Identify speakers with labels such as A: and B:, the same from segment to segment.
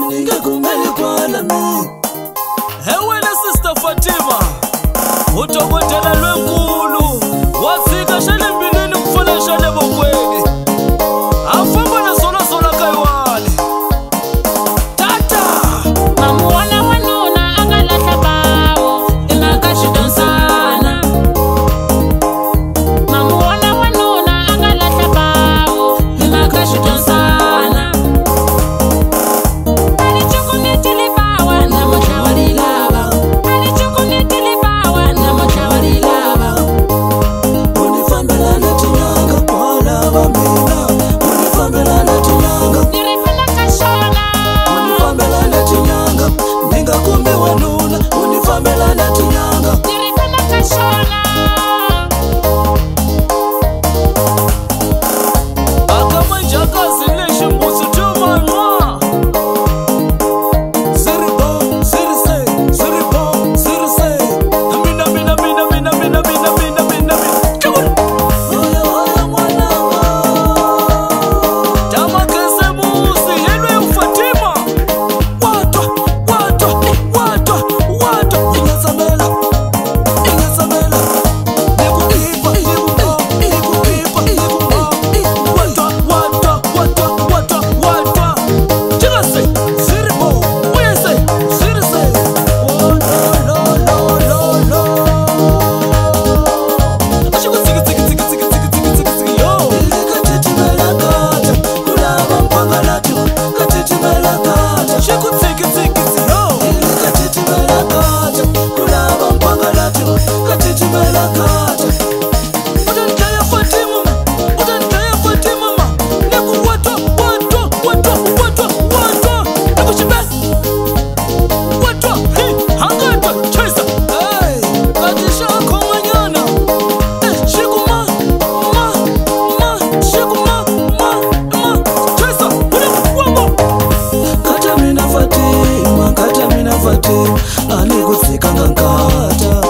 A: Ningakumeli kwa lami.
B: Hewe na Sister Fatima utokotela lwenkulu wasika shale mbilini kufuna shale bokweni afamba na sola sola kaiwale tata
C: mamuona wanuna angalahla bawo ingakashidonsana mamuona wanuna angalahla bawo ingakashidonsana alichukunetile bawa na mashawalilaba alichukunetile bawa na mashawalilaba
A: Unifambela na tinyanga kwa lava mina. Unifambela na tinyanga.
C: nirifuna kashona
A: Unifambela na tinyanga. Ningakumbi wanuna. Unifambela na tinyanga.
C: nirifuna kashona
B: akama njakazi leshi mbusi tumanwa
A: Ziribo, zirise, ziribo, zirise.
B: mina mina mina mina mina mina mina mina mina
A: Oya oya mwananga.
B: Tama kese musi yelwe Fatima
A: Watwa, watwa, watwa, watwa. Ingasamela, ingasamela. Nikuipa, ikumo, ikuipa, ikumo.
B: wata wata wata wata wata chigase
A: Ziribo,
B: uyese
A: zirise. Oh lo lo lo lo lo.
B: ashiku tsiki tsiki tsiki tsiki tsiki tsiki tsiki tsiki yo
A: Katitimelakata, kulaba mpangalatu. Katitimelakata,
B: shiku tsiki tsiki tsiki yo
A: katitimelakata, kulaba mpangalatu. Katitimelakata.
B: utanitaya Fatima utanitaya Fatima ma neku wata wata wata wata wata neku shibe wata hi hangata chesa hey katisha komanyana shiku ma shiku ma chesa uneku wambo
A: Kata mina Fatima, kata mina Fatima, anikusikanga nkata.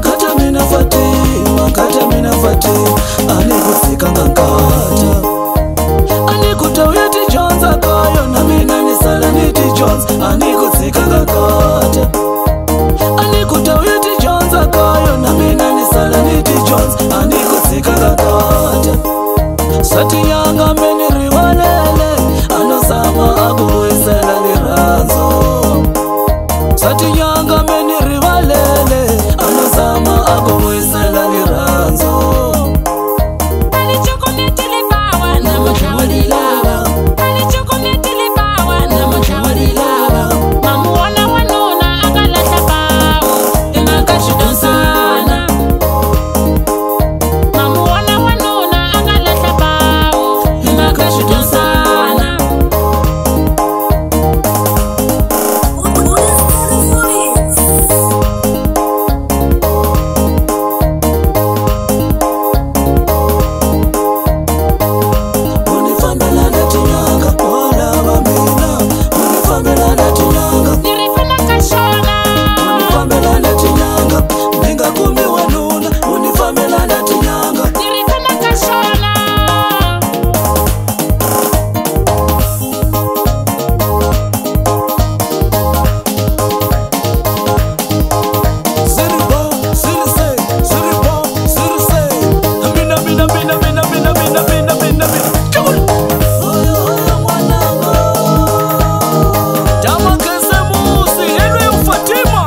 A: Kata mina Fatima, kata mina Fatima, anikusikanga nkata. Anikutawiti Jones akayo na mina nisala niti Jones, anikusikanga nkata. Anikutawiti Jones akayo na mina nisala niti Jones, anikusikanga nkata. Sati yanga meni rivalele, anozama akuwisela liranzo. Sati yanga meni rivalele, anozama akuwisela liranzo.
C: alichukunetile bawa na mashawalilaba alichukunetile bawa na mashawalilaba mamuona wanuna angalahla bawo ingakashidonsana mamuona wanuna angalahla bawo ingakashidonsana
A: Unifambela na tinyanga, olava mina. Unifambela na tinyanga,
C: nirifuna kashona
A: unifambela na tinyanga. Ningakumbi wanuna, unifambela na tinyanga.
C: nirifuna kashona
A: Ziribo, zirise, ziribo, zirise.
B: mina mina mina mina mina mina mina mina
A: Oya oya mwananga.
B: Tama kese musi yelwe Fatima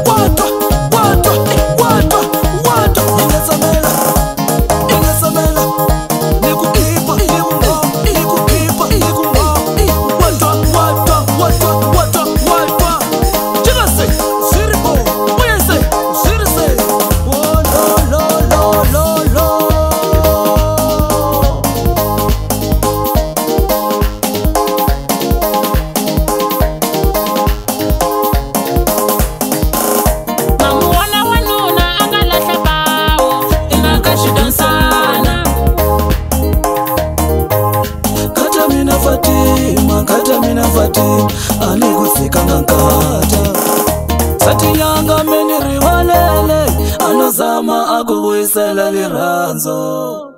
A: Watwa, watwa, watwa, watwa. Ingasamela, ingasamela. Nikuipa, ikumo, ikuipa, ikumo.
B: wata wata wata wata wata chigase
A: Ziribo,
B: uyese
A: zirise. Oh lo lo lo lo lo.
C: mamuona wanuna angalahla bawo ingakashidonsana
A: Kata mina Fatima, kata mina Fatima, anikusikanga nkata. Sati yanga meni rivalele, anozama akuwisela liranzo.